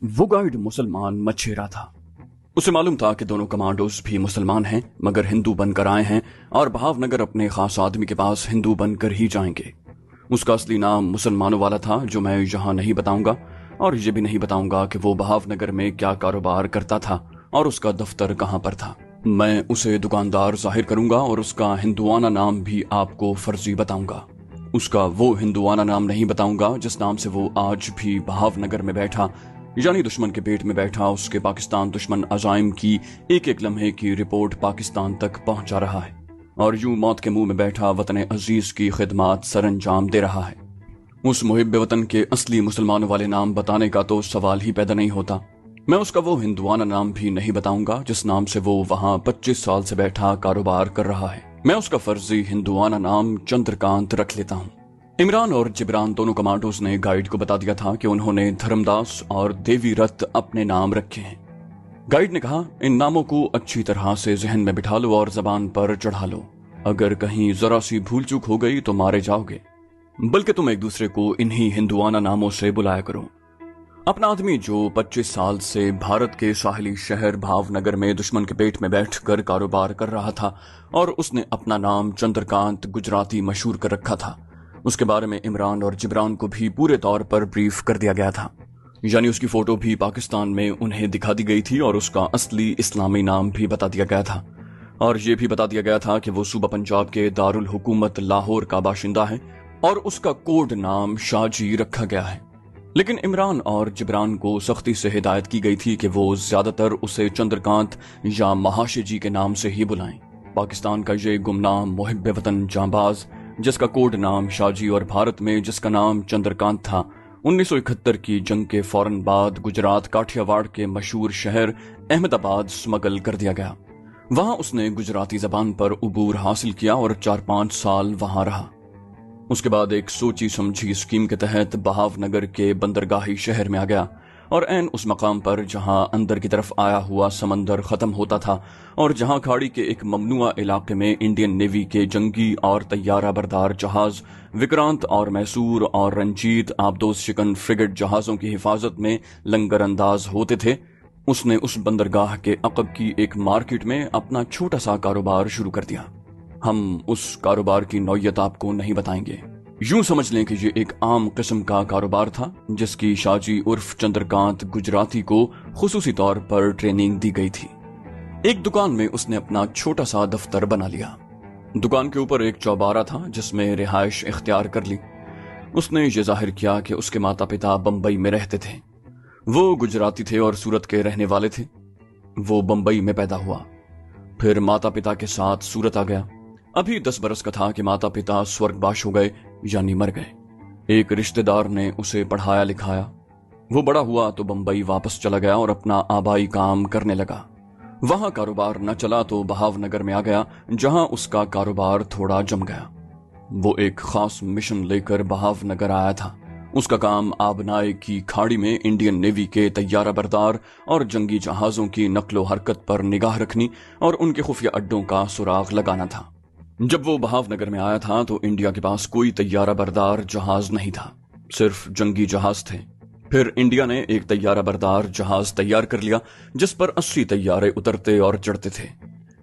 وہ गाइड मुसलमान मछेरा था। उसे मालूम था कि दोनों कमांडोज भी मुसलमान हैं, मगर हिंदू बनकर आए हैं और भावनगर अपने खास आदमी के पास हिंदू बनकर ही जाएंगे। उसका असली नाम मुसलमानों वाला था, जो मैं यहाँ नहीं बताऊंगा, और ये भी नहीं बताऊंगा कि वो भावनगर में क्या कारोबार करता था और उसका दफ्तर कहाँ पर था। मैं उसे दुकानदार जाहिर करूंगा और उसका हिंदुआना नाम भी आपको फर्जी बताऊंगा। उसका वो हिंदुआना नाम नहीं बताऊंगा जिस नाम से वो आज भी भावनगर में बैठा, यानी दुश्मन के पेट में बैठा, उसके पाकिस्तान दुश्मन अजाइम की एक एक लम्हे की रिपोर्ट पाकिस्तान तक पहुंचा रहा है और यूं मौत के मुंह में बैठा वतन अजीज की खिदमत सरंजाम दे रहा है। उस मुहिब वतन के असली मुसलमानों वाले नाम बताने का तो सवाल ही पैदा नहीं होता। मैं उसका वो हिंदुआना नाम भी नहीं बताऊंगा जिस नाम से वो वहां 25 साल से बैठा कारोबार कर रहा है। मैं उसका फर्जी हिंदुआना नाम चंद्रकांत रख लेता हूँ। इमरान और जिब्रान दोनों कमांडोज ने गाइड को बता दिया था कि उन्होंने धर्मदास और देवी रथ अपने नाम रखे हैं। गाइड ने कहा, इन नामों को अच्छी तरह से जहन में बिठा लो और जबान पर चढ़ा लो। अगर कहीं जरा सी भूल चूक हो गई तो मारे जाओगे, बल्कि तुम एक दूसरे को इन्हीं हिंदुआना नामों से बुलाया करो। अपना आदमी जो 25 साल से भारत के साहिली शहर भावनगर में दुश्मन के पेट में बैठकर कारोबार कर रहा था और उसने अपना नाम चंद्रकांत गुजराती मशहूर कर रखा था, उसके बारे में इमरान और जिब्रान को भी पूरे तौर पर ब्रीफ कर दिया गया था। यानी उसकी फोटो भी पाकिस्तान में उन्हें दिखा दी गई थी और उसका असली इस्लामी नाम भी बता दिया गया था, और ये भी बता दिया गया था कि वो सूबा पंजाब के दारुल हुकूमत लाहौर का बाशिंदा है और उसका कोड नाम शाहजी रखा गया है। लेकिन इमरान और जिब्रान को सख्ती से हिदायत की गई थी कि वो ज्यादातर उसे चंद्रकांत या महाशय जी के नाम से ही बुलाएं। पाकिस्तान का ये गुमनाम मुहिब वतन जांबाज, जिसका कोड नाम शाहजी और भारत में जिसका नाम चंद्रकांत था, 1971 की जंग के फौरन बाद गुजरात काठियावाड़ के मशहूर शहर अहमदाबाद स्मगल कर दिया गया। वहां उसने गुजराती जबान पर उबूर हासिल किया और 4-5 साल वहां रहा। उसके बाद एक सोची समझी स्कीम के तहत भावनगर के बंदरगाही शहर में आ गया और ऐन उस मकाम पर जहां अंदर की तरफ आया हुआ समंदर खत्म होता था और जहां खाड़ी के एक ममनुआ इलाके में इंडियन नेवी के जंगी और तैयारा बरदार जहाज विक्रांत और मैसूर और रंजीत आबदोज शिकन फ्रिगेट जहाजों की हिफाजत में लंगर अंदाज होते थे, उसने उस बंदरगाह के अकब की एक मार्केट में अपना छोटा सा कारोबार शुरू कर दिया। हम उस कारोबार की नौयत आपको नहीं बताएंगे। यूं समझ लें कि ये एक आम किस्म का कारोबार था जिसकी शाहजी उर्फ चंद्रकांत गुजराती को खुसूसी तौर पर ट्रेनिंग दी गई थी। एक दुकान में उसने अपना छोटा सा दफ्तर बना लिया। दुकान के ऊपर एक चौबारा था जिसमें रिहाइश इख्तियार कर ली। उसने ये जाहिर किया कि उसके माता पिता बंबई में रहते थे। वो गुजराती थे और सूरत के रहने वाले थे। वो बंबई में पैदा हुआ, फिर माता पिता के साथ सूरत आ गया। अभी 10 बरस का था कि माता पिता स्वर्गवास हो गए, यानी मर गए। एक रिश्तेदार ने उसे पढ़ाया लिखाया। वो बड़ा हुआ तो बंबई वापस चला गया और अपना आबाई काम करने लगा। वहां कारोबार न चला तो भावनगर में आ गया, जहां उसका कारोबार थोड़ा जम गया। वो एक खास मिशन लेकर भावनगर आया था। उसका काम आबनाए की खाड़ी में इंडियन नेवी के तैयारा बरदार और जंगी जहाजों की नकलो हरकत पर निगाह रखनी और उनके खुफिया अड्डों का सुराग लगाना था। जब वो भावनगर में आया था तो इंडिया के पास कोई तैयारा बरदार जहाज नहीं था, सिर्फ जंगी जहाज थे। फिर इंडिया ने एक तैयारा बरदार जहाज तैयार कर लिया जिस पर 80 तैयारे उतरते और चढ़ते थे।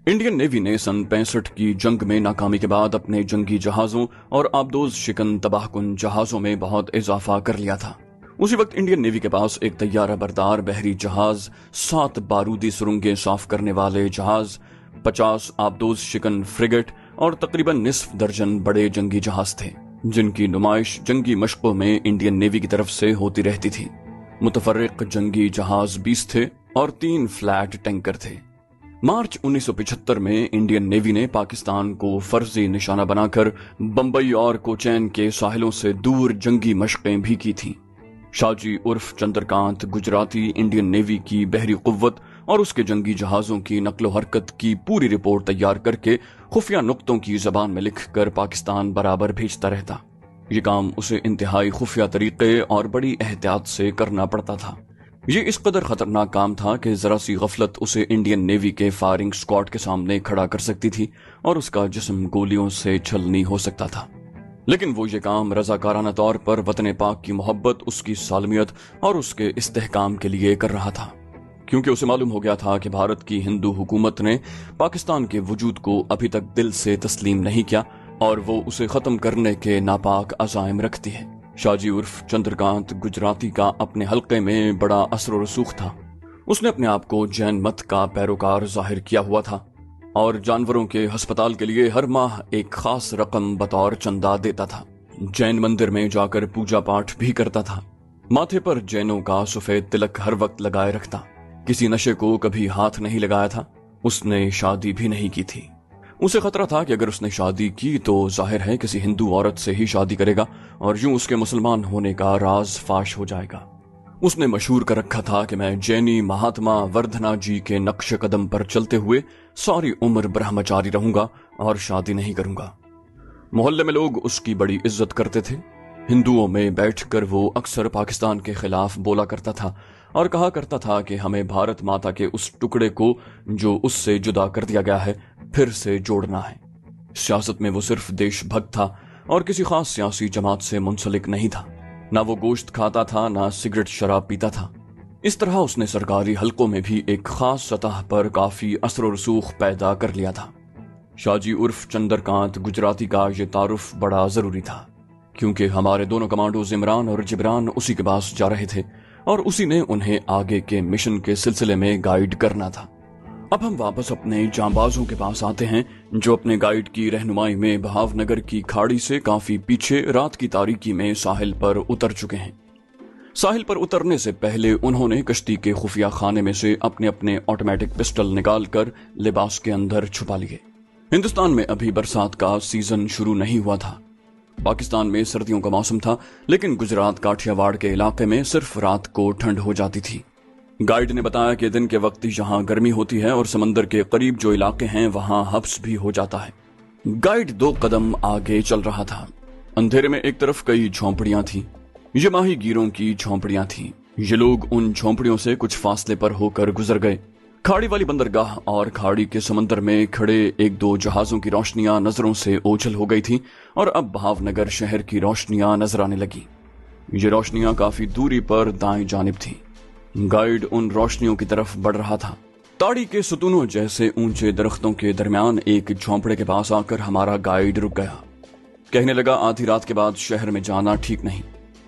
इंडियन नेवी ने सन 65 की जंग में नाकामी के बाद अपने जंगी जहाजों और आबदोज शिकन तबाहकुन जहाजों में बहुत इजाफा कर लिया था। उसी वक्त इंडियन नेवी के पास एक तैयारा बरदार बहरी जहाज, 7 बारूदी सुरंगें साफ करने वाले जहाज, 50 आबदोज शिकन फ्रिगेट और तकरीबन निस्फ दर्जन बड़े जंगी जहाज थे, जिनकी नुमाइश जंगी मशकों में इंडियन नेवी की तरफ से होती रहती थी। मुतफर्रिक जंगी जहाज 20 थे और 3 फ्लैट टैंकर थे। मार्च 1975 में इंडियन नेवी ने पाकिस्तान को फर्जी निशाना बनाकर बंबई और कोचैन के साहिलों से दूर जंगी मशकें भी की थीं। शाहजी उर्फ चंद्रकांत गुजराती इंडियन नेवी की बहरी कुव्वत और उसके जंगी जहाजों की नकलो हरकत की पूरी रिपोर्ट तैयार करके खुफिया नुक्तों की जबान में लिखकर पाकिस्तान बराबर भेजता रहता। ये काम उसे इंतहाई खुफिया तरीके और बड़ी एहतियात से करना पड़ता था। ये इस कदर खतरनाक काम था कि जरा सी गफलत उसे इंडियन नेवी के फायरिंग स्क्वाड के सामने खड़ा कर सकती थी और उसका जिस्म गोलियों से छलनी हो सकता था। लेकिन वो ये काम रजाकाराना तौर पर वतन पाक की मोहब्बत, उसकी सालमियत और उसके इस्तेहकाम के लिए कर रहा था, क्योंकि उसे मालूम हो गया था कि भारत की हिंदू हुकूमत ने पाकिस्तान के वजूद को अभी तक दिल से तस्लीम नहीं किया और वो उसे खत्म करने के नापाक अज़ाइम रखती है। शाहजी उर्फ चंद्रकांत गुजराती का अपने हल्के में बड़ा असर और रसूख था। उसने अपने आप को जैन मत का पैरोकार जाहिर किया हुआ था और जानवरों के अस्पताल के लिए हर माह एक खास रकम बतौर चंदा देता था। जैन मंदिर में जाकर पूजा पाठ भी करता था। माथे पर जैनों का सफेद तिलक हर वक्त लगाए रखता। किसी नशे को कभी हाथ नहीं लगाया था। उसने शादी भी नहीं की थी। उसे खतरा था कि अगर उसने शादी की तो जाहिर है किसी हिंदू औरत से ही शादी करेगा और यूं उसके मुसलमान होने का राज फाश हो जाएगा। उसने मशहूर कर रखा था कि मैं जैनी महात्मा वर्धना जी के नक्श कदम पर चलते हुए सारी उम्र ब्रह्मचारी रहूंगा और शादी नहीं करूंगा। मोहल्ले में लोग उसकी बड़ी इज्जत करते थे। हिंदुओं में बैठकर वो अक्सर पाकिस्तान के खिलाफ बोला करता था और कहा करता था कि हमें भारत माता के उस टुकड़े को जो उससे जुदा कर दिया गया है फिर से जोड़ना है। सियासत में वो सिर्फ देशभक्त था और किसी खास सियासी जमात से मुंसलिक नहीं था। ना वो गोश्त खाता था, ना सिगरेट शराब पीता था। इस तरह उसने सरकारी हलकों में भी एक खास सतह पर काफी असर और रसूख पैदा कर लिया था। शाहजी उर्फ चंद्रकांत गुजराती का ये तारुफ बड़ा जरूरी था, क्योंकि हमारे दोनों कमांडोज इमरान और जिब्रान उसी के पास जा रहे थे और उसी ने उन्हें आगे के मिशन के सिलसिले में गाइड करना था। अब हम वापस अपने जांबाजों के पास आते हैं, जो अपने गाइड की रहनुमाई में भावनगर की खाड़ी से काफी पीछे रात की तारीकी में साहिल पर उतर चुके हैं। साहिल पर उतरने से पहले उन्होंने कश्ती के खुफिया खाने में से अपने अपने ऑटोमेटिक पिस्टल निकालकर लिबास के अंदर छुपा लिए। हिंदुस्तान में अभी बरसात का सीजन शुरू नहीं हुआ था। पाकिस्तान में सर्दियों का मौसम था, लेकिन गुजरात काठियावाड़ के इलाके में सिर्फ रात को ठंड हो जाती थी। गाइड ने बताया कि दिन के वक्त यहाँ गर्मी होती है और समंदर के करीब जो इलाके हैं वहां हब्स भी हो जाता है। गाइड 2 कदम आगे चल रहा था। अंधेरे में एक तरफ कई झोंपड़ियां थीं। ये माही गिरों की झोंपड़ियां थीं। ये लोग उन झोंपड़ियों से कुछ फासले पर होकर गुजर गए। खाड़ी वाली बंदरगाह और खाड़ी के समंदर में खड़े 1-2 जहाजों की रोशनियां नजरों से ओझल हो गई थी और अब भावनगर शहर की रोशनियां नजर आने लगी। ये रोशनियां काफी दूरी पर दाएं जानिब थी। गाइड उन रोशनियों की तरफ बढ़ रहा था। ताड़ी के सुतूनों जैसे ऊंचे दरख्तों के दरमियान एक झोंपड़े के पास आकर हमारा गाइड रुक गया। कहने लगा, आधी रात के बाद शहर में जाना ठीक नहीं।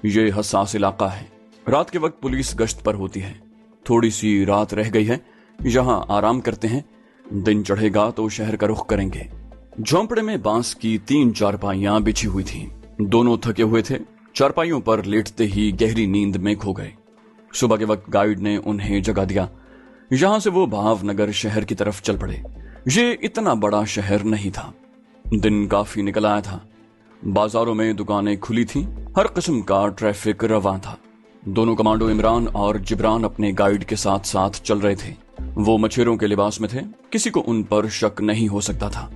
ये हसास इलाका है। रात के वक्त पुलिस गश्त पर होती है। थोड़ी सी रात रह गई है, यहाँ आराम करते हैं। दिन चढ़ेगा तो शहर का रुख करेंगे। झोंपड़े में बांस की 3 चारपाइयां बिछी हुई थीं। दोनों थके हुए थे। चारपाइयों पर लेटते ही गहरी नींद में खो गए। सुबह के वक्त गाइड ने उन्हें जगा दिया। यहां से वो भावनगर शहर की तरफ चल पड़े। ये इतना बड़ा शहर नहीं था। दिन काफी निकल आया था। बाजारों में दुकानें खुली थीं। हर किस्म का ट्रैफिक रवां था। दोनों कमांडो इमरान और जिब्रान अपने गाइड के साथ साथ चल रहे थे। वो मछेरों के लिबास में थे। किसी को उन पर शक नहीं हो सकता था।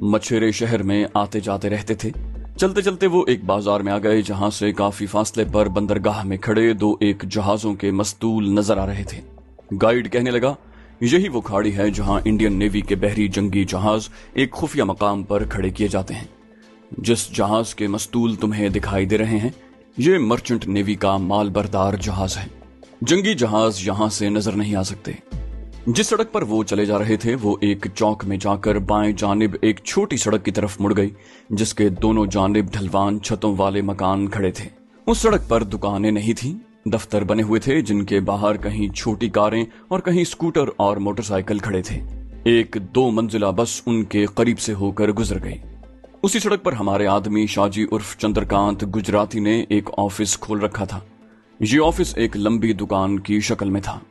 मछेरे शहर में आते जाते रहते थे। चलते चलते वो एक बाजार में आ गए, जहां से काफी फासले पर बंदरगाह में खड़े 2-1 जहाजों के मस्तूल नजर आ रहे थे। गाइड कहने लगा, यही वो खाड़ी है जहां इंडियन नेवी के बहरी जंगी जहाज एक खुफिया मकाम पर खड़े किए जाते हैं। जिस जहाज के मस्तूल तुम्हें दिखाई दे रहे हैं, ये मर्चेंट नेवी का माल बरदार जहाज है। जंगी जहाज यहां से नजर नहीं आ सकते। जिस सड़क पर वो चले जा रहे थे वो एक चौक में जाकर बाएं जानिब एक छोटी सड़क की तरफ मुड़ गई, जिसके दोनों जानिब ढलवान छतों वाले मकान खड़े थे। उस सड़क पर दुकानें नहीं थीं। दफ्तर बने हुए थे, जिनके बाहर कहीं छोटी कारें और कहीं स्कूटर और मोटरसाइकिल खड़े थे। एक 2 मंजिला बस उनके करीब से होकर गुजर गई। उसी सड़क पर हमारे आदमी शाहजी उर्फ चंद्रकांत गुजराती ने एक ऑफिस खोल रखा था। ये ऑफिस एक लंबी दुकान की शक्ल में था।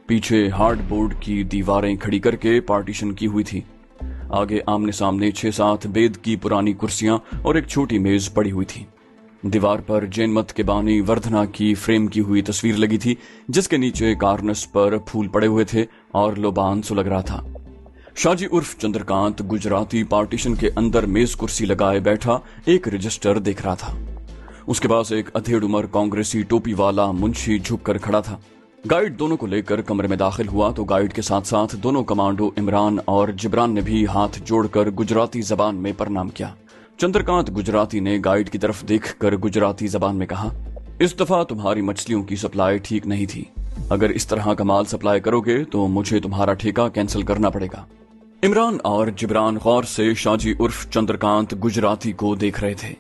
पीछे हार्डबोर्ड की दीवारें खड़ी करके पार्टीशन की हुई थी। आगे आमने सामने 6-7 बेद की पुरानी कुर्सियां और एक छोटी मेज पड़ी हुई थी। दीवार पर जैन मत के बानी वर्धना की फ्रेम की हुई तस्वीर लगी थी, जिसके नीचे कार्नस पर फूल पड़े हुए थे और लोबान सुलग रहा था। शाहजी उर्फ चंद्रकांत गुजराती पार्टीशन के अंदर मेज कुर्सी लगाए बैठा एक रजिस्टर देख रहा था। उसके पास एक अधेड़ उम्र कांग्रेसी टोपी वाला मुंशी झुक कर खड़ा था। गाइड दोनों को लेकर कमरे में दाखिल हुआ तो गाइड के साथ साथ दोनों कमांडो इमरान और जिब्रान ने भी हाथ जोड़कर गुजराती जबान में प्रणाम किया। चंद्रकांत गुजराती ने गाइड की तरफ देखकर गुजराती जबान में कहा, इस दफा तुम्हारी मछलियों की सप्लाई ठीक नहीं थी। अगर इस तरह का माल सप्लाई करोगे तो मुझे तुम्हारा ठेका कैंसिल करना पड़ेगा। इमरान और जिब्रान गौर से शाजी उर्फ चंद्रकांत गुजराती को देख रहे थे।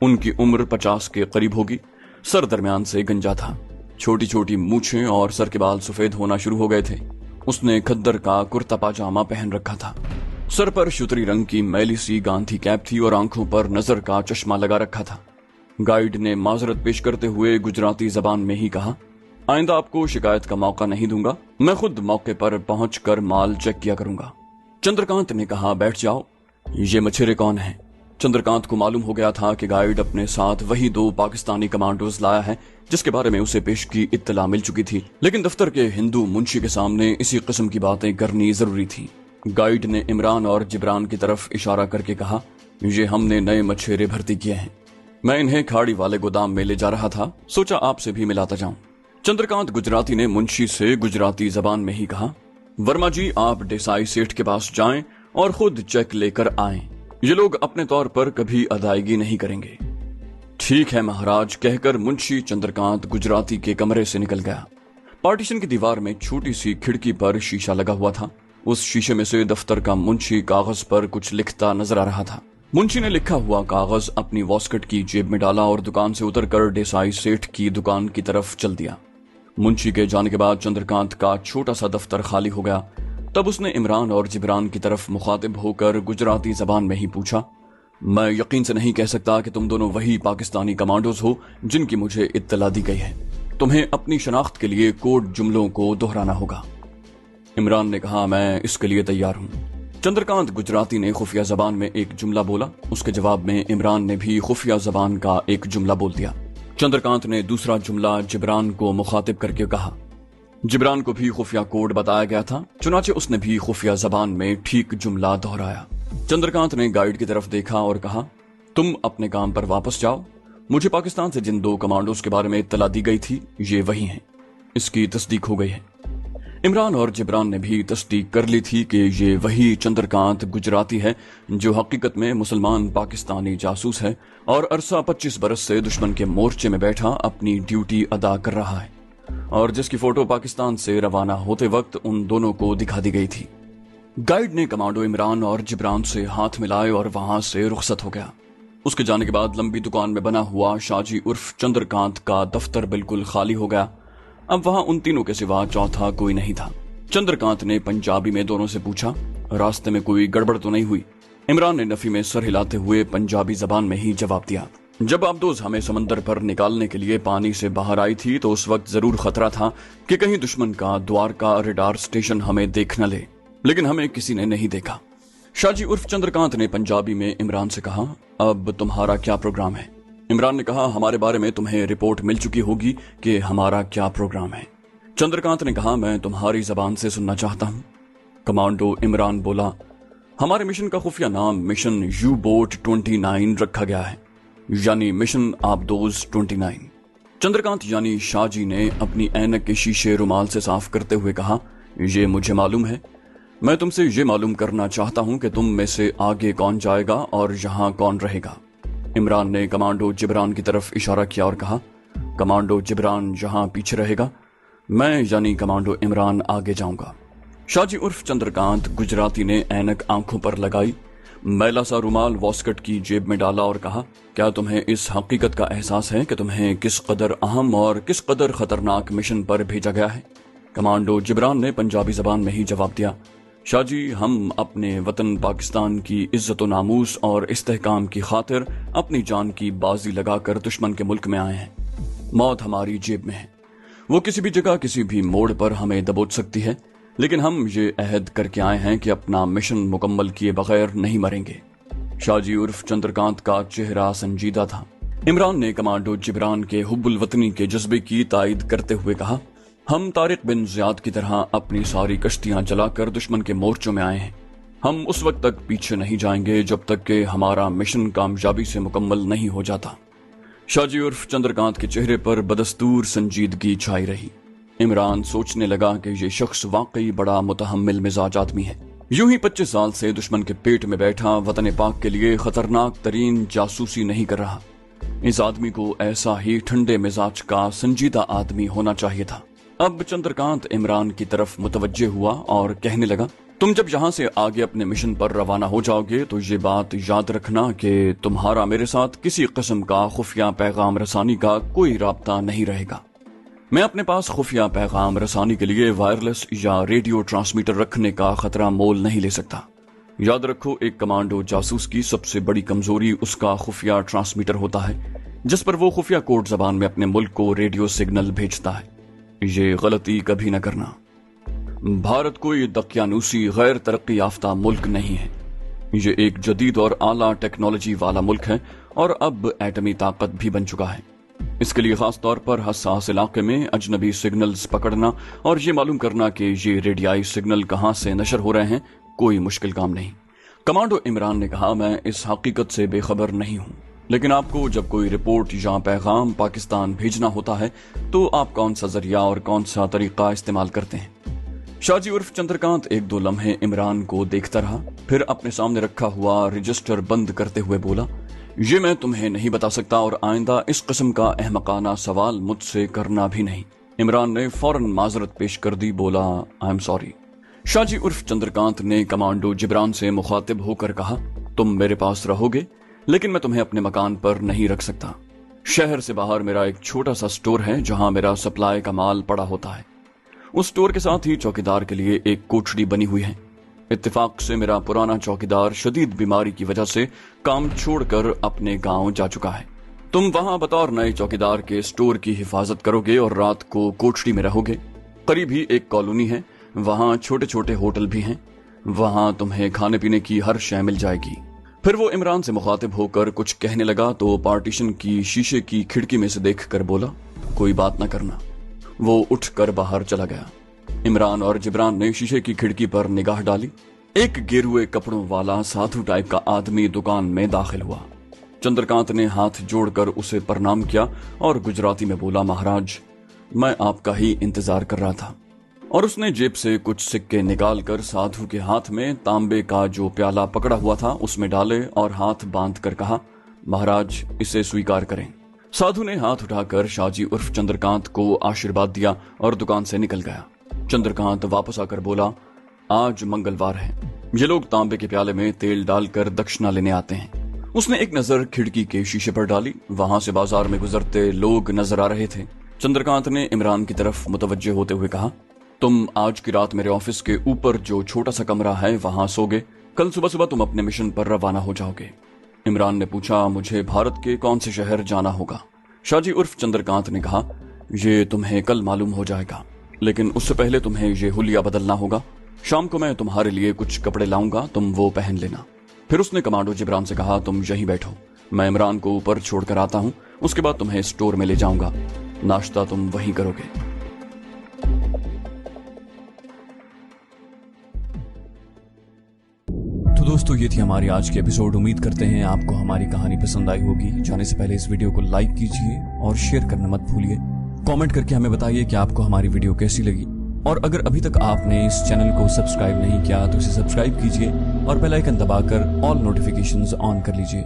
उनकी उम्र 50 के करीब होगी। सर दरमियान से गंजा था। छोटी छोटी मूछें और सर के बाल सफेद होना शुरू हो गए थे। उसने खद्दर का कुर्ता पाजामा पहन रखा था। सर पर शुतरी रंग की मैली सी गांधी कैप थी और आंखों पर नजर का चश्मा लगा रखा था। गाइड ने माजरत पेश करते हुए गुजराती जबान में ही कहा, आइंदा आपको शिकायत का मौका नहीं दूंगा। मैं खुद मौके पर पहुंचकर माल चेक किया करूंगा। चंद्रकांत ने कहा, बैठ जाओ। ये मछेरे कौन हैं? चंद्रकांत को मालूम हो गया था कि गाइड अपने साथ वही 2 पाकिस्तानी कमांडोज लाया है जिसके बारे में उसे पेश की इत्तला मिल चुकी थी, लेकिन दफ्तर के हिंदू मुंशी के सामने इसी किस्म की बातें करनी जरूरी थी। गाइड ने इमरान और जिब्रान की तरफ इशारा करके कहा, ये हमने नए मछेरे भर्ती किए हैं। मैं इन्हें खाड़ी वाले गोदाम में ले जा रहा था, सोचा आपसे भी मिलाता जाऊं। चंद्रकांत गुजराती ने मुंशी से गुजराती जबान में ही कहा, वर्मा जी आप देसाई सेठ के पास जाएं और खुद चेक लेकर आएं। ये लोग अपने तौर पर कभी अदायगी नहीं करेंगे। ठीक है महाराज, कहकर मुंशी चंद्रकांत गुजराती के कमरे से निकल गया। पार्टीशन की दीवार में छोटी सी खिड़की पर शीशा लगा हुआ था। उस शीशे में से दफ्तर का मुंशी कागज पर कुछ लिखता नजर आ रहा था। मुंशी ने लिखा हुआ कागज अपनी वॉस्कट की जेब में डाला और दुकान से उतरकर देसाई सेठ की दुकान की तरफ चल दिया। मुंशी के जाने के बाद चंद्रकांत का छोटा सा दफ्तर खाली हो गया। तब उसने इमरान और जिब्रान की तरफ मुखातिब होकर गुजराती जबान में ही पूछा, मैं यकीन से नहीं कह सकता कि तुम दोनों वही पाकिस्तानी कमांडोज हो जिनकी मुझे इत्तला दी गई है। तुम्हें अपनी शनाख्त के लिए कोड जुमलों को दोहराना होगा। इमरान ने कहा, मैं इसके लिए तैयार हूं। चंद्रकांत गुजराती ने खुफिया जबान में एक जुमला बोला। उसके जवाब में इमरान ने भी खुफिया जबान का एक जुमला बोल दिया। चंद्रकांत ने दूसरा जुमला जिब्रान को मुखातिब करके कहा। जिब्रान को भी खुफिया कोड बताया गया था, चुनाचे उसने भी खुफिया जबान में ठीक जुमला दोहराया। चंद्रकांत ने गाइड की तरफ देखा और कहा, तुम अपने काम पर वापस जाओ। मुझे पाकिस्तान से जिन 2 कमांडोज के बारे में इत्तला दी गई थी ये वही हैं। इसकी तस्दीक हो गई है। इमरान और जिब्रान ने भी तस्दीक कर ली थी कि ये वही चंद्रकांत गुजराती है जो हकीकत में मुसलमान पाकिस्तानी जासूस है और अरसा 25 बरस से दुश्मन के मोर्चे में बैठा अपनी ड्यूटी अदा कर रहा है और जिसकी फोटो पाकिस्तान से रवाना होते वक्त उन दोनों को दिखा दी गई थी। गाइड ने कमांडो इमरान और जिब्रान से हाथ मिलाए और वहां से रुखसत हो गया। उसके जाने के बाद लंबी दुकान में बना हुआ शाजी उर्फ चंद्रकांत का दफ्तर बिल्कुल खाली हो गया। अब वहां उन तीनों के सिवा चौथा कोई नहीं था। चंद्रकांत ने पंजाबी में दोनों से पूछा, रास्ते में कोई गड़बड़ तो नहीं हुई? इमरान ने नफी में सर हिलाते हुए पंजाबी जबान में ही जवाब दिया, जब आबदोज हमें समंदर पर निकालने के लिए पानी से बाहर आई थी तो उस वक्त जरूर खतरा था कि कहीं दुश्मन का द्वारका रेडार स्टेशन हमें देख न ले, लेकिन हमें किसी ने नहीं देखा। शाजी उर्फ चंद्रकांत ने पंजाबी में इमरान से कहा, अब तुम्हारा क्या प्रोग्राम है? इमरान ने कहा, हमारे बारे में तुम्हें रिपोर्ट मिल चुकी होगी कि हमारा क्या प्रोग्राम है। चंद्रकांत ने कहा, मैं तुम्हारी जबान से सुनना चाहता हूं। कमांडो इमरान बोला, हमारे मिशन का खुफिया नाम मिशन यू बोट 29 रखा गया है, यानी मिशन आबदोज 29। चंद्रकांत यानी शाहजी ने अपनी ऐनक के शीशे रुमाल से साफ करते हुए कहा, ये मुझे मालूम है। मैं तुमसे ये मालूम करना चाहता हूं कि तुम में से आगे कौन जाएगा और यहां कौन रहेगा। इमरान ने कमांडो जिब्रान की तरफ इशारा किया और कहा, कमांडो जिब्रान जहां पीछे रहेगा, मैं यानी कमांडो इमरान आगे जाऊंगा। शाहजी उर्फ चंद्रकांत गुजराती ने ऐनक आंखों पर लगाई, मैला सा रुमाल वॉस्कट की जेब में डाला और कहा, क्या तुम्हें इस हकीकत का एहसास है कि तुम्हें किस कदर अहम और किस कदर खतरनाक मिशन पर भेजा गया है? कमांडो जिब्रान ने पंजाबी जबान में ही जवाब दिया, शाहजी, हम अपने वतन पाकिस्तान की इज्जत व नामूस और इस्तेहकाम की खातिर अपनी जान की बाजी लगाकर दुश्मन के मुल्क में आए हैं। मौत हमारी जेब में है, वो किसी भी जगह किसी भी मोड़ पर हमें दबोच सकती है, लेकिन हम ये अहद करके आए हैं कि अपना मिशन मुकम्मल किए बगैर नहीं मरेंगे। शाहजी उर्फ चंद्रकांत का चेहरा संजीदा था। इमरान ने कमांडो जिब्रान के हुब्बुल वतनी के जज्बे की तायद करते हुए कहा, हम तारिक बिन ज़ियाद की तरह अपनी सारी कश्तियां जलाकर दुश्मन के मोर्चों में आए हैं। हम उस वक्त तक पीछे नहीं जाएंगे जब तक कि हमारा मिशन कामयाबी से मुकम्मल नहीं हो जाता। शाहजी उर्फ चंद्रकांत के चेहरे पर बदस्तूर संजीदगी छाई रही। इमरान सोचने लगा कि ये शख्स वाकई बड़ा मुतहम्मिल मिजाज आदमी है। यूं ही 25 साल से दुश्मन के पेट में बैठा वतन पाक के लिए खतरनाक तरीन जासूसी नहीं कर रहा। इस आदमी को ऐसा ही ठंडे मिजाज का संजीदा आदमी होना चाहिए था। अब चंद्रकांत इमरान की तरफ मुतवज्जे हुआ और कहने लगा, तुम जब यहाँ से आगे अपने मिशन पर रवाना हो जाओगे तो ये बात याद रखना कि तुम्हारा मेरे साथ किसी किस्म का खुफिया पैगाम रसानी का कोई राब्ता नहीं रहेगा। मैं अपने पास खुफिया पैगाम रसानी के लिए वायरलेस या रेडियो ट्रांसमीटर रखने का खतरा मोल नहीं ले सकता। याद रखो, एक कमांडो जासूस की सबसे बड़ी कमजोरी उसका खुफिया ट्रांसमीटर होता है, जिस पर वो खुफिया कोड जबान में अपने मुल्क को रेडियो सिग्नल भेजता है। ये गलती कभी न करना। भारत कोई दकियानूसी गैर तरक्की याफ्ता मुल्क नहीं है। ये एक जदीद और आला टेक्नोलॉजी वाला मुल्क है और अब एटमी ताकत भी बन चुका है। इसके लिए खास तौर पर हसास इलाके में अजनबी सिग्नल्स पकड़ना और ये मालूम करना कि ये रेडियाई सिग्नल कहां से नशर हो रहे हैं कोई मुश्किल काम नहीं। कमांडो इमरान ने कहा, मैं इस हकीकत से बेखबर नहीं हूं, लेकिन आपको जब कोई रिपोर्ट या पैगाम पाकिस्तान भेजना होता है तो आप कौन सा जरिया और कौन सा तरीका इस्तेमाल करते हैं? शाहजी उर्फ चंद्रकांत एक दो लम्हे इमरान को देखता रहा, फिर अपने सामने रखा हुआ रजिस्टर बंद करते हुए बोला, ये मैं तुम्हें नहीं बता सकता और आइंदा इस किस्म का अहमकाना सवाल मुझसे करना भी नहीं। इमरान ने फौरन माजरत पेश कर दी, बोला, आई एम सॉरी। शाहजी उर्फ चंद्रकांत ने कमांडो जिब्रान से मुखातिब होकर कहा, तुम मेरे पास रहोगे लेकिन मैं तुम्हें अपने मकान पर नहीं रख सकता। शहर से बाहर मेरा एक छोटा सा स्टोर है जहां मेरा सप्लाई का माल पड़ा होता है। उस स्टोर के साथ ही चौकीदार के लिए एक कोठड़ी बनी हुई है। इत्तेफाक से मेरा पुराना चौकीदार शदीद बीमारी की वजह से काम छोड़कर अपने गांव जा चुका है। तुम वहां बतौर नए चौकीदार के स्टोर की हिफाजत करोगे और रात को कोठड़ी में रहोगे। करीब ही एक कॉलोनी है, वहां छोटे छोटे होटल भी हैं, वहां तुम्हें खाने पीने की हर शय मिल जाएगी। फिर वो इमरान से मुखातिब होकर कुछ कहने लगा तो पार्टीशन की शीशे की खिड़की में से देखकर बोला, कोई बात न करना। वो उठकर बाहर चला गया। इमरान और जिब्रान ने शीशे की खिड़की पर निगाह डाली। एक गेरुए कपड़ों वाला साधु टाइप का आदमी दुकान में दाखिल हुआ। चंद्रकांत ने हाथ जोड़कर उसे प्रणाम किया और गुजराती में बोला, महाराज, मैं आपका ही इंतजार कर रहा था। और उसने जेब से कुछ सिक्के निकालकर साधु के हाथ में तांबे का जो प्याला पकड़ा हुआ था उसमें डाले और हाथ बांध कर कहा, महाराज, इसे स्वीकार करें। साधु ने हाथ उठाकर शाहजी उर्फ चंद्रकांत को आशीर्वाद दिया और दुकान से निकल गया। चंद्रकांत वापस आकर बोला, आज मंगलवार है, ये लोग तांबे के प्याले में तेल डालकर दक्षिणा लेने आते हैं। उसने एक नजर खिड़की के शीशे पर डाली, वहां से बाजार में गुजरते लोग नजर आ रहे थे। चंद्रकांत ने इमरान की तरफ मुतवज्जे होते हुए कहा, तुम आज की रात मेरे ऑफिस के ऊपर जो छोटा सा कमरा है वहां सोगे। कल सुबह सुबह तुम अपने मिशन पर रवाना हो जाओगे। इमरान ने पूछा, मुझे भारत के कौन से शहर जाना होगा? शाहजी उर्फ चंद्रकांत ने कहा, ये तुम्हें कल मालूम हो जाएगा, लेकिन उससे पहले तुम्हें ये हुलिया बदलना होगा। शाम को मैं तुम्हारे लिए कुछ कपड़े लाऊंगा, तुम वो पहन लेना। फिर उसने कमांडो जिब्रान से कहा, तुम यहीं बैठो, मैं इमरान को ऊपर छोड़कर आता हूं, उसके बाद तुम्हें स्टोर में ले जाऊंगा, नाश्ता तुम वहीं करोगे। तो दोस्तों, ये थी हमारी आज की एपिसोड। उम्मीद करते हैं आपको हमारी कहानी पसंद आई होगी। जाने से पहले इस वीडियो को लाइक कीजिए और शेयर करना मत भूलिए। कमेंट करके हमें बताइए कि आपको हमारी वीडियो कैसी लगी। और अगर अभी तक आपने इस चैनल को सब्सक्राइब नहीं किया तो इसे सब्सक्राइब कीजिए और बेल आइकन दबाकर ऑल नोटिफिकेशंस ऑन कर लीजिए